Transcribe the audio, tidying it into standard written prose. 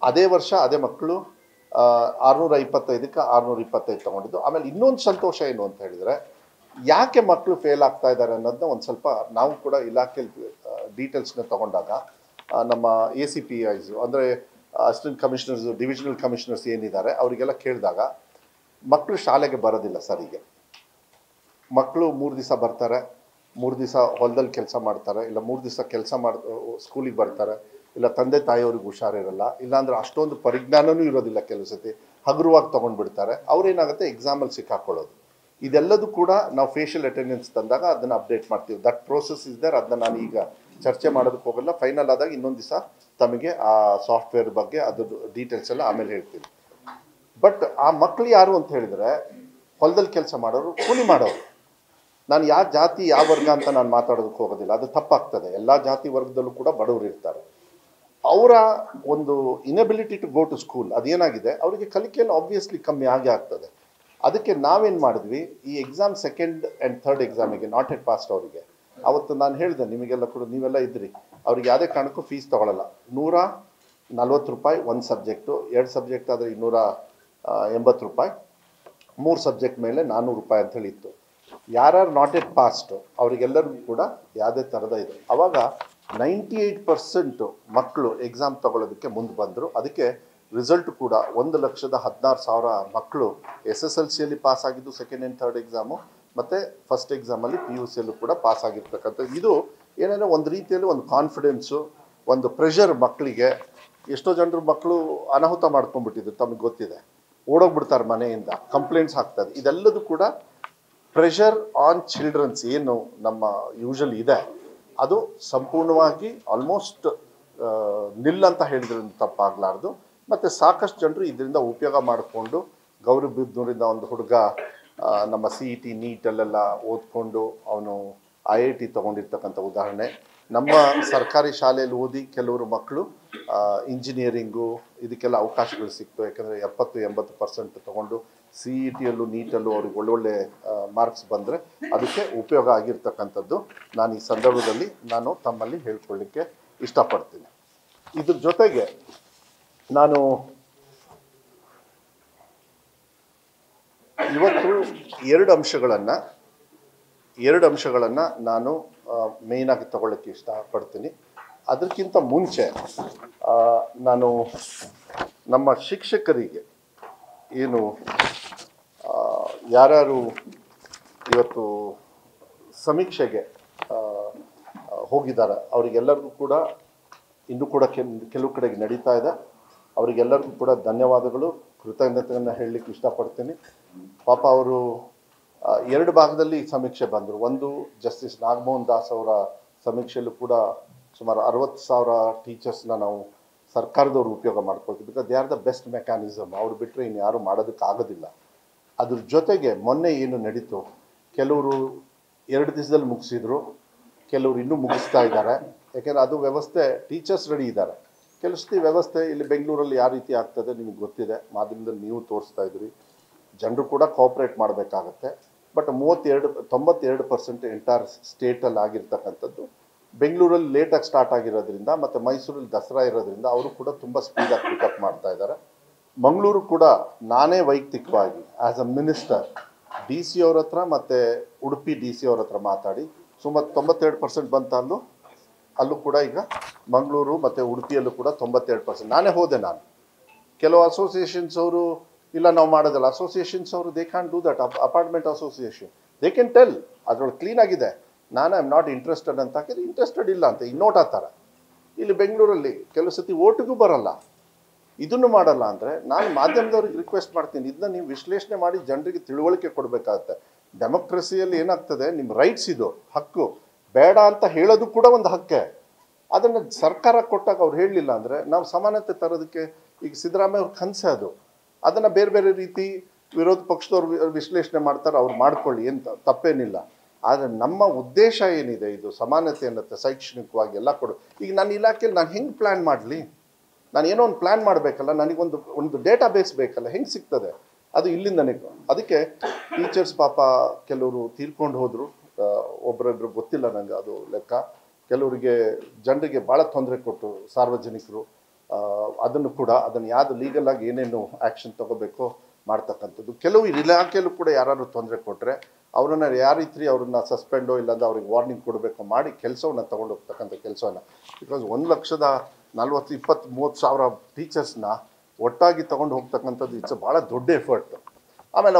ಅದೇ ವರ್ಷ ಅದೇ ಮಕ್ಕಳು 625ಕ್ಕೆ 625 ತಗೊಂಡಿದ್ದು. ಆಮೇಲೆ ಇನ್ನೊಂದು ಸಂತೋಷ ಏನು ಅಂತ ಹೇಳಿದರೆ, ಯಾಕೆ ಮಕ್ಕಳು ಫೇಲ್ ಆಗ್ತಾ ಇದ್ದಾರೆ ಅನ್ನೋದನ್ನ ಒಂದು ಸ್ವಲ್ಪ ನಾವು ಕೂಡ ಇಲಾಖೆಯಲ್ಲಿ ಡೀಟೇಲ್ಸ್ನ ತಗೊಂಡಾಗ ನಮ್ಮ ACPIs ಅಂದರೆ ಅಸಿಸ್ಟೆಂಟ್ ಕಮಿಷನರ್ಸು, ಡಿವಿಷನಲ್ ಕಮಿಷನರ್ಸ್ ಏನಿದ್ದಾರೆ ಅವರಿಗೆಲ್ಲ ಕೇಳಿದಾಗ ಮಕ್ಕಳು ಶಾಲೆಗೆ ಬರೋದಿಲ್ಲ ಸರಿಗೆ. ಮಕ್ಕಳು 3 ದಿವಸ ಬರ್ತಾರೆ, 3 ದಿವಸ ಹೊಲದಲ್ಲಿ ಕೆಲಸ ಮಾಡ್ತಾರೆ, ಇಲ್ಲ 3 ದಿವಸ ಕೆಲಸ ಸ್ಕೂಲಿಗೆ ಬರ್ತಾರೆ, ಇಲ್ಲ ತಂದೆ ತಾಯಿಯವ್ರಿಗೆ ಹುಷಾರಿರಲ್ಲ, ಇಲ್ಲಾಂದ್ರೆ ಅಷ್ಟೊಂದು ಪರಿಜ್ಞಾನವೂ ಇರೋದಿಲ್ಲ, ಕೆಲವು ಸತಿ ಹಗುರವಾಗಿ ತೊಗೊಂಡ್ಬಿಡ್ತಾರೆ. ಅವ್ರೇನಾಗುತ್ತೆ ಎಕ್ಸಾಮಲ್ಲಿ ಸಿಕ್ಕಾಕೊಳ್ಳೋದು. ಇದೆಲ್ಲದೂ ಕೂಡ ನಾವು ಫೇಶಿಯಲ್ ಅಟೆಂಡೆನ್ಸ್ ತಂದಾಗ ಅದನ್ನು ಅಪ್ಡೇಟ್ ಮಾಡ್ತೀವಿ. That process is there. ಅದನ್ನ ನಾನು ಈಗ ಚರ್ಚೆ ಮಾಡೋದಕ್ಕೆ ಹೋಗಲ್ಲ. ಫೈನಲ್ ಆದಾಗ ಇನ್ನೊಂದು ದಿವಸ ತಮಗೆ ಆ ಸಾಫ್ಟ್ವೇರ್ ಬಗ್ಗೆ ಅದ್ರದ್ದು ಡೀಟೇಲ್ಸ್ ಎಲ್ಲ ಆಮೇಲೆ ಹೇಳ್ತೀನಿ. ಬಟ್ ಆ ಮಕ್ಕಳು ಯಾರು ಅಂತ ಹೇಳಿದರೆ, ಹೊಲದಲ್ಲಿ ಕೆಲಸ ಮಾಡೋರು, ಕೂಲಿ ಮಾಡೋರು. ನಾನು ಯಾವ ಜಾತಿ ಯಾವ ವರ್ಗ ಅಂತ ನಾನು ಮಾತಾಡೋದಕ್ಕೆ ಹೋಗೋದಿಲ್ಲ, ಅದು ತಪ್ಪಾಗ್ತದೆ. ಎಲ್ಲ ಜಾತಿ ವರ್ಗದಲ್ಲೂ ಕೂಡ ಬಡವರು ಇರ್ತಾರೆ. ಅವರ ಒಂದು inability to go to school ಅದೇನಾಗಿದೆ, ಅವರಿಗೆ ಕಲಿಕೆಯಲ್ಲಿ ಆಬ್ವಿಯಸ್ಲಿ ಕಮ್ಮಿ ಆಗೇ ಆಗ್ತದೆ. ಅದಕ್ಕೆ ನಾವೇನು ಮಾಡಿದ್ವಿ, ಈ ಎಕ್ಸಾಮ್ 2nd and 3rd ಎಕ್ಸಾಮಿಗೆ ನಾಟ್ ಎಟ್ ಪಾಸ್ಟ್ ಅವರಿಗೆ ಅವತ್ತು ನಾನು ಹೇಳಿದೆ, ನಿಮಗೆಲ್ಲ ಕೂಡ ನೀವೆಲ್ಲ ಇದ್ರಿ, ಅವ್ರಿಗೆ ಯಾವುದೇ ಕಾರಣಕ್ಕೂ ಫೀಸ್ ತೊಗೊಳ್ಳಲ್ಲ. 140 ರೂಪಾಯಿ ಒಂದು ಸಬ್ಜೆಕ್ಟು, 2 ಸಬ್ಜೆಕ್ಟ್ ಆದರೆ 280 ರೂಪಾಯಿ, 3 ಸಬ್ಜೆಕ್ಟ್ ಮೇಲೆ 400 ರೂಪಾಯಿ ಅಂತ ಹೇಳಿತ್ತು. ಯಾರ್ಯಾರು ನಾಟ್ ಎಟ್ ಪಾಸ್ಟ್ ಅವರಿಗೆಲ್ಲರಿಗೂ ಕೂಡ ಯಾವುದೇ ಥರದ ಇದು. ಆವಾಗ 98% ಮಕ್ಕಳು ಎಕ್ಸಾಮ್ ತಗೊಳ್ಳೋದಕ್ಕೆ ಮುಂದೆ ಬಂದರು. ಅದಕ್ಕೆ ರಿಸಲ್ಟ್ ಕೂಡ 1,16,000 ಮಕ್ಕಳು SSLCಯಲ್ಲಿ ಪಾಸ್ ಆಗಿದ್ದು 2nd and 3rd ಎಕ್ಸಾಮು, ಮತ್ತು ಫಸ್ಟ್ ಎಕ್ಸಾಮಲ್ಲಿ PUCಯಲ್ಲೂ ಕೂಡ ಪಾಸ್ ಆಗಿರ್ತಕ್ಕಂಥದ್ದು. ಇದು ಏನೇನೋ ಒಂದು ರೀತಿಯಲ್ಲಿ ಒಂದು ಕಾನ್ಫಿಡೆನ್ಸು, ಒಂದು ಪ್ರೆಷರ್ ಮಕ್ಕಳಿಗೆ. ಎಷ್ಟೋ ಜನರು ಮಕ್ಕಳು ಅನಾಹುತ ಮಾಡ್ಕೊಂಡ್ಬಿಟ್ಟಿದ್ರು, ತಮಗೆ ಗೊತ್ತಿದೆ, ಓಡೋಗ್ಬಿಡ್ತಾರೆ ಮನೆಯಿಂದ, ಕಂಪ್ಲೇಂಟ್ಸ್ ಆಗ್ತದೆ. ಇದೆಲ್ಲದೂ ಕೂಡ ಪ್ರೆಷರ್ ಆನ್ ಚಿಲ್ಡ್ರನ್ಸ್ ಏನು ನಮ್ಮ ಯೂಶಲಿ ಇದೆ, ಅದು ಸಂಪೂರ್ಣವಾಗಿ ಆಲ್ಮೋಸ್ಟ್ ನಿಲ್ ಅಂತ ಹೇಳಿದ್ರೆ ತಪ್ಪಾಗಲಾರ್ದು. ಮತ್ತು ಸಾಕಷ್ಟು ಜನರು ಇದರಿಂದ ಉಪಯೋಗ ಮಾಡಿಕೊಂಡು, ಗೌರಿಬಿದನೂರಿಂದ ಒಂದು ಹುಡುಗ ನಮ್ಮ CET ನೀಟಲ್ಲೆಲ್ಲ ಓದ್ಕೊಂಡು ಅವನು IIT ತೊಗೊಂಡಿರ್ತಕ್ಕಂಥ ಉದಾಹರಣೆ. ನಮ್ಮ ಸರ್ಕಾರಿ ಶಾಲೆಯಲ್ಲಿ ಓದಿ ಕೆಲವರು ಮಕ್ಕಳು ಇಂಜಿನಿಯರಿಂಗು ಇದಕ್ಕೆಲ್ಲ ಅವಕಾಶಗಳು ಸಿಕ್ತು. ಯಾಕಂದರೆ 70-80% ತೊಗೊಂಡು CETಯಲ್ಲೂ ನೀಟಲ್ಲೂ ಅವ್ರಿಗೆ ಒಳ್ಳೊಳ್ಳೆ ಮಾರ್ಕ್ಸ್ ಬಂದರೆ ಅದಕ್ಕೆ ಉಪಯೋಗ ಆಗಿರ್ತಕ್ಕಂಥದ್ದು ನಾನು ಈ ಸಂದರ್ಭದಲ್ಲಿ ನಾನು ತಮ್ಮಲ್ಲಿ ಹೇಳ್ಕೊಳ್ಳಿಕ್ಕೆ ಇಷ್ಟಪಡ್ತೀನಿ. ಇದ್ರ ಜೊತೆಗೆ ನಾನು ಇವತ್ತು 2 ಅಂಶಗಳನ್ನು ನಾನು ಮೇಯ್ನಾಗಿ ತಗೊಳ್ಳೋಕ್ಕೆ ಇಷ್ಟಪಡ್ತೀನಿ. ಅದಕ್ಕಿಂತ ಮುಂಚೆ ನಾನು ನಮ್ಮ ಶಿಕ್ಷಕರಿಗೆ ಏನು ಯಾರ್ಯಾರು ಇವತ್ತು ಸಮೀಕ್ಷೆಗೆ ಹೋಗಿದ್ದಾರೆ ಅವರಿಗೆಲ್ಲರಿಗೂ ಕೂಡ ಇನ್ನೂ ಕೂಡ ಕೆಲವು ಕಡೆಗೆ ನಡೀತಾ ಇದೆ. ಅವರಿಗೆಲ್ಲರಿಗೂ ಕೂಡ ಧನ್ಯವಾದಗಳು, ಕೃತಜ್ಞತೆಯನ್ನು ಹೇಳಲಿಕ್ಕೆ ಇಷ್ಟಪಡ್ತೀನಿ. ಪಾಪ ಅವರು 2 ಭಾಗದಲ್ಲಿ ಸಮೀಕ್ಷೆ ಬಂದರು. ಒಂದು ಜಸ್ಟಿಸ್ ನಾಗಮೋಹನ್ ದಾಸ್ ಅವರ ಸಮೀಕ್ಷೆಯಲ್ಲೂ ಕೂಡ ಸುಮಾರು 60,000 ಟೀಚರ್ಸ್ನ ನಾವು ಸರ್ಕಾರದವರು ಉಪಯೋಗ ಮಾಡ್ಕೊಳ್ತೀವಿ. Because they are the best mechanism. ಅವ್ರು ಬಿಟ್ಟರೆ ಇನ್ನು ಯಾರು ಮಾಡೋದಕ್ಕಾಗೋದಿಲ್ಲ. ಅದ್ರ ಜೊತೆಗೆ ಮೊನ್ನೆ ಏನು ನಡೀತು, ಕೆಲವರು 2 ದಿವಸದಲ್ಲಿ ಮುಗಿಸಿದ್ರು, ಕೆಲವರು ಇನ್ನೂ ಮುಗಿಸ್ತಾ ಇದ್ದಾರೆ. ಯಾಕೆಂದರೆ ಅದು ವ್ಯವಸ್ಥೆ, ಟೀಚರ್ಸ್ ರೆಡಿ ಇದ್ದಾರೆ. ಕೆಲಸದ ವ್ಯವಸ್ಥೆ ಇಲ್ಲಿ ಬೆಂಗಳೂರಲ್ಲಿ ಯಾವ ರೀತಿ ಆಗ್ತದೆ ನಿಮಗೆ ಗೊತ್ತಿದೆ, ಮಾಧ್ಯಮದಲ್ಲಿ ನೀವು ತೋರಿಸ್ತಾ ಇದ್ರಿ. ಜನರು ಕೂಡ ಕೋಆಪ್ರೇಟ್ ಮಾಡಬೇಕಾಗತ್ತೆ. ಬಟ್ 92% ಎಂಟೈರ್ ಸ್ಟೇಟಲ್ಲಿ ಆಗಿರ್ತಕ್ಕಂಥದ್ದು. ಬೆಂಗಳೂರಲ್ಲಿ ಲೇಟಾಗಿ ಸ್ಟಾರ್ಟ್ ಆಗಿರೋದ್ರಿಂದ ಮತ್ತು ಮೈಸೂರಲ್ಲಿ ದಸರಾ ಇರೋದ್ರಿಂದ ಅವರು ಕೂಡ ತುಂಬ ಸ್ಪೀಡಾಗಿ ಪಿಕಪ್ ಮಾಡ್ತಾ ಇದ್ದಾರೆ. ಮಂಗಳೂರು ಕೂಡ ನಾನೇ ವೈಯಕ್ತಿಕವಾಗಿ ಆ್ಯಸ್ ಅ ಮಿನಿಸ್ಟರ್ DC ಅವ್ರ ಹತ್ರ ಮತ್ತು ಉಡುಪಿ DC ಅವ್ರ ಹತ್ರ ಮಾತಾಡಿ ಸುಮಾರು 92% ಬಂತ. ಅಲ್ಲೂ ಕೂಡ ಈಗ ಮಂಗಳೂರು ಮತ್ತು ಉಡುಪಿಯಲ್ಲೂ ಕೂಡ 92%. ನಾನೇ ಹೋದೆ. ನಾನು ಕೆಲವು ಅಸೋಸಿಯೇಷನ್ಸ್ ಅವರು ಇಲ್ಲ ನಾವು ಮಾಡೋದಲ್ಲ, ಅಸೋಸಿಯೇಷನ್ಸ್ ಅವರು they can do that. Apartment association they can tell ಅದರೊಳಗೆ ಕ್ಲೀನಾಗಿದೆ, ನಾನು ಐ ಆಮ್ ನಾಟ್ ಇಂಟ್ರೆಸ್ಟೆಡ್ ಅಂತ ಹಾಕಿದ್ರೆ ಇಂಟ್ರೆಸ್ಟೆಡ್ ಇಲ್ಲ ಅಂತ ಇನ್ನೋಟ್ ಆ ಥರ. ಇಲ್ಲಿ ಬೆಂಗಳೂರಲ್ಲಿ ಕೆಲವು ಸತಿ ಓಟಿಗೂ ಬರಲ್ಲ, ಇದನ್ನು ಮಾಡಲ್ಲ. ಅಂದರೆ ನಾನು ಮಾಧ್ಯಮದವ್ರಿಗೆ ರಿಕ್ವೆಸ್ಟ್ ಮಾಡ್ತೀನಿ, ಇದನ್ನ ನೀವು ವಿಶ್ಲೇಷಣೆ ಮಾಡಿ ಜನರಿಗೆ ತಿಳುವಳಿಕೆ ಕೊಡಬೇಕಾಗತ್ತೆ. ಡೆಮೋಕ್ರಸಿಯಲ್ಲಿ ಏನಾಗ್ತದೆ, ನಿಮ್ಮ ರೈಟ್ಸ್ ಇದು, ಹಕ್ಕು, ಬೇಡ ಅಂತ ಹೇಳೋದು ಕೂಡ ಒಂದು ಹಕ್ಕೆ. ಅದನ್ನು ಸರ್ಕಾರ ಕೊಟ್ಟಾಗ ಅವ್ರು ಹೇಳಲಿಲ್ಲ ಅಂದರೆ ನಾವು ಸಮಾನತೆ ತರೋದಕ್ಕೆ ಈಗ ಸಿದ್ದರಾಮಯ್ಯ ಅವ್ರ ಕನಸೆ ಅದು. ಅದನ್ನು ಬೇರೆ ಬೇರೆ ರೀತಿ ವಿರೋಧ ಪಕ್ಷದವ್ರು ವಿಶ್ಲೇಷಣೆ ಮಾಡ್ತಾರೆ, ಅವ್ರು ಮಾಡ್ಕೊಳ್ಳಿ, ಏನು ತಪ್ಪೇನಿಲ್ಲ. ಆದರೆ ನಮ್ಮ ಉದ್ದೇಶ ಏನಿದೆ, ಇದು ಸಮಾನತೆ ಅನ್ನತ್ತೆ, ಶೈಕ್ಷಣಿಕವಾಗಿ ಎಲ್ಲ ಕೊಡು. ಈಗ ನನ್ನ ಇಲಾಖೆಯಲ್ಲಿ ನಾನು ಹೆಂಗೆ ಪ್ಲ್ಯಾನ್ ಮಾಡಲಿ? ನಾನು ಏನೋ ಒಂದು ಪ್ಲ್ಯಾನ್ ಮಾಡಬೇಕಲ್ಲ, ನನಗೊಂದು ಡೇಟಾ ಬೇಸ್ ಬೇಕಲ್ಲ, ಹೆಂಗೆ ಸಿಗ್ತದೆ ಅದು ಇಲ್ಲಿಂದನೇ. ಅದಕ್ಕೆ ಟೀಚರ್ಸ್ ಪಾಪ ಕೆಲವರು ತೀರ್ಕೊಂಡು ಹೋದರು, ಒಬ್ಬರೊಬ್ಬರು ಗೊತ್ತಿಲ್ಲ ನನಗೆ ಅದು ಲೆಕ್ಕ. ಕೆಲವರಿಗೆ ಜನರಿಗೆ ಭಾಳ ತೊಂದರೆ ಕೊಟ್ಟರು ಸಾರ್ವಜನಿಕರು. ಅದನ್ನು ಕೂಡ ಅದನ್ನು ಯಾವುದು ಲೀಗಲ್ ಆಗಿ ಏನೇನು ಆ್ಯಕ್ಷನ್ ತೊಗೋಬೇಕೋ ಮಾಡ್ತಕ್ಕಂಥದ್ದು. ಕೆಲವು ಇಲಾಖೆಯಲ್ಲೂ ಕೂಡ ಯಾರಾದ್ರು ತೊಂದರೆ ಕೊಟ್ಟರೆ ಅವ್ರನ್ನ ಯಾವ ರೀತಿ ಅವ್ರನ್ನ ಸಸ್ಪೆಂಡೋ ಇಲ್ಲಾಂದ್ರೆ ಅವ್ರಿಗೆ ವಾರ್ನಿಂಗ್ ಕೊಡಬೇಕು ಮಾಡಿ ಕೆಲಸವನ್ನು ತೊಗೊಂಡು ಹೋಗ್ತಕ್ಕಂಥ ಕೆಲಸವನ್ನು. ಬಿಕಾಸ್ 1,40,20,30,30,000 ಟೀಚರ್ಸ್ನ ಒಟ್ಟಾಗಿ ತೊಗೊಂಡು ಹೋಗ್ತಕ್ಕಂಥದ್ದು ಇಟ್ಸ್ ಭಾಳ ದೊಡ್ಡ ಎಫರ್ಟ್. ಆಮೇಲೆ